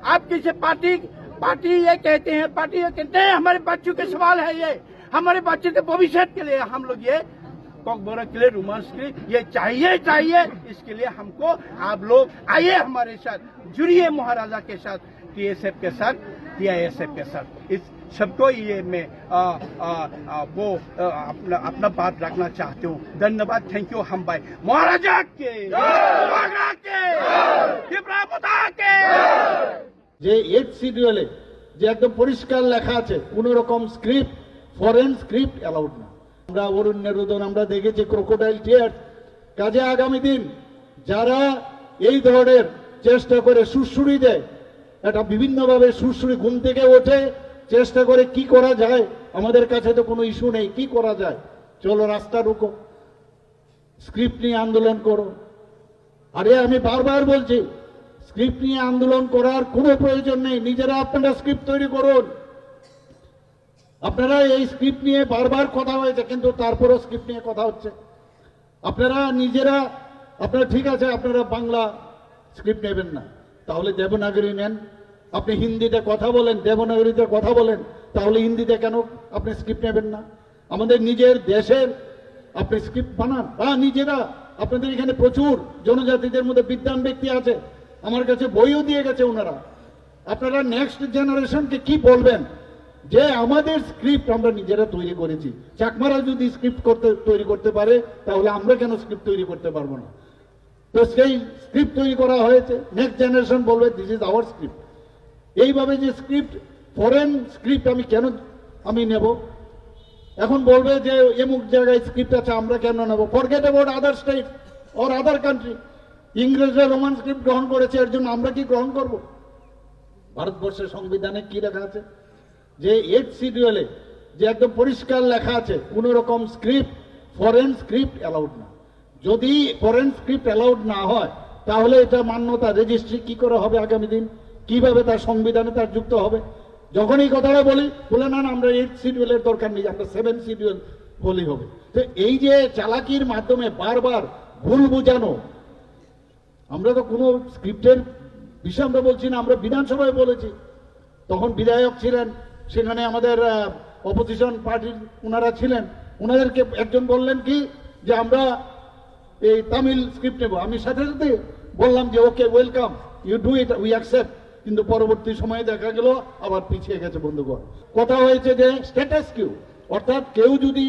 आप किसी पार्टी ये कहते हैं, पार्टी ये कहते हैं, हमारे बच्चों के सवाल है ये, हमारे बच्चों के भविष्य के लिए हम लोग ये कॉकबोरा के लिए रोमांस के लिए ये चाहिए। इसके लिए हमको आप लोग आइए हमारे साथ, जुड़िए महाराजा के साथ, TSF के साथ, TISF के साथ। इस सबको ये मैं अपना बात रखना चाहती हूँ। धन्यवाद, थैंक यू। हम भाई महाराजा के যে 8 শিডিউলে যে একদম পরিষ্কার লেখা আছে কোন রকম স্ক্রিপ্ট, ফরেন স্ক্রিপ্ট অ্যালাউড না। আমরা অরণ্য রোদন আমরা দেখেছি, ক্রোকোডাইল টিয়ার। কাজে আগামী দিন যারা এই ধরনের চেষ্টা করে সুরসুরি দেয়, এটা বিভিন্নভাবে সুরসুরি ঘুম থেকে ওঠে চেষ্টা করে কি করা যায়, আমাদের কাছে তো কোনো ইস্যু নেই, কি করা যায়, চলো রাস্তা রুকো, স্ক্রিপ্ট নিয়ে আন্দোলন করো। আরে আমি বারবার বলছি, স্ক্রিপ্ট নিয়ে আন্দোলন করার কোনো প্রয়োজন নেই, নিজেরা আপনারা স্ক্রিপ্ট তৈরি করুন। আপনারা এই স্ক্রিপ্ট নিয়ে বারবার কথা হয়েছে, কিন্তু তারপরও স্ক্রিপ্ট নিয়ে কথা হচ্ছে। আপনারা নিজেরা, আপনারা ঠিক আছে আপনারা বাংলা স্ক্রিপ্ট নেবেন না, তাহলে দেবনাগরী নেন। আপনি হিন্দিতে কথা বলেন, দেবনাগরীতে কথা বলেন, তাহলে হিন্দিতে কেন আপনি স্ক্রিপ্ট নেবেন না? আমাদের নিজের দেশের আপনি স্ক্রিপ্ট বানান। নিজেরা, আপনাদের এখানে প্রচুর জনজাতিদের মধ্যে বিদ্বান ব্যক্তি আছে, আমার কাছে বইও দিয়ে গেছে ওনারা। আপনারা নেক্সট জেনারেশনকে কি বলবেন যে আমাদের স্ক্রিপ্ট আমরা নিজেরা তৈরি করেছি, চাকমারা যদি স্ক্রিপ্ট তৈরি করতে পারে তাহলে আমরা কেন স্ক্রিপ্ট তৈরি করতে পারবো না? তো সেই স্ক্রিপ্ট তৈরি করা হয়েছে, নেক্সট জেনারেশন বলবে দিস ইজ আওয়ার স্ক্রিপ্ট। এইভাবে যে স্ক্রিপ্ট, ফরেন স্ক্রিপ্ট আমি নেব, এখন বলবে যে এমুক জায়গায় স্ক্রিপ্ট আছে আমরা কেন নেব? Forget about other state or other country. ইংরেজরা রোমান স্ক্রিপ্ট গ্রহণ করেছে, এর জন্য আমরা কি গ্রহণ করব? ভারতবর্ষের সংবিধানে কি লেখা আছে যে 8 শিডিউলে যে একদম পরিষ্কার লেখা আছে কোন রকম স্ক্রিপ্ট, ফরেন স্ক্রিপ্ট অ্যালাউড না। যদি ফরেন স্ক্রিপ্ট অ্যালাউড না হয় তাহলে এটা মান্যতা রেজিস্ট্রি কি করে হবে আগামী দিন, কিভাবে তার সংবিধানে তার যুক্ত হবে? যখন এই কথাটা বলে না আমরা 8 শিডিউলের দরকার নেই, আমরা 7 শিডিউল বলি হবে। তো এই যে চালাকির মাধ্যমে বারবার ভুল বোঝানো, আমরা তো কোনো স্ক্রিপ্টের বিষয় আমরা বলছি না, আমরা বিধানসভায় বলেছি, তখন বিধায়ক ছিলেন, সেখানে আমাদের অপোজিশন পার্টির ওনারা ছিলেন, ওনাদেরকে একজন বললেন কি যে আমরা এই তামিল স্ক্রিপ্ট নেব। আমি সাথে সাথে বললাম যে okay, welcome, you do it, we accept. কিন্তু পরবর্তী সময়ে দেখা গেল আবার পিছিয়ে গেছে বন্ধুগণ। কথা হয়েছে যে স্ট্যাটাস কিউ, অর্থাৎ কেউ যদি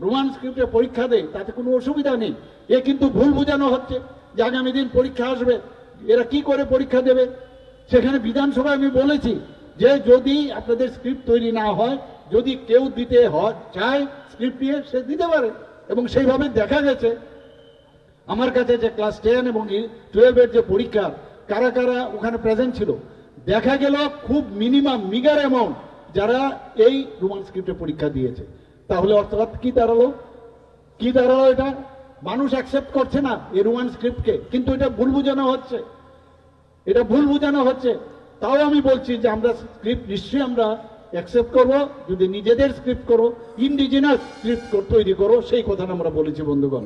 রোমান স্ক্রিপ্টে পরীক্ষা দেয় তাতে কোনো অসুবিধা নেই। এ কিন্তু ভুল বোঝানো হচ্ছে যে আগামী দিন পরীক্ষা আসবে, এরা কি করে পরীক্ষা দেবে? সেখানে বিধানসভায় আমি বলেছি যে যদি আপনাদের স্ক্রিপ্ট তৈরি না হয়, যদি কেউ দিতে চায় স্ক্রিপ্ট নিয়ে, সে দিতে পারে। এবং সেইভাবে দেখা গেছে আমার কাছে যে ক্লাস 10 এবং 12-এর যে পরীক্ষা, কারা কারা ওখানে প্রেজেন্ট ছিল, দেখা গেল খুব মিনিমাম মিগার অ্যামাউন্ট যারা এই রোমান স্ক্রিপ্টে পরীক্ষা দিয়েছে। তাহলে অর্থাৎ কি দাঁড়ালো? এটা মানুষ অ্যাকসেপ্ট করছে না এই রোমান স্ক্রিপ্টকে, কিন্তু এটা ভুল বোঝানো হচ্ছে। তাও আমি বলছি যে আমরা স্ক্রিপ্ট নিশ্চয়ই আমরা অ্যাকসেপ্ট করব, যদি নিজেদের স্ক্রিপ্ট করো, ইন্ডিজিনাস স্ক্রিপ্ট তৈরি করো, সেই কথা আমরা বলেছি বন্ধুগণ।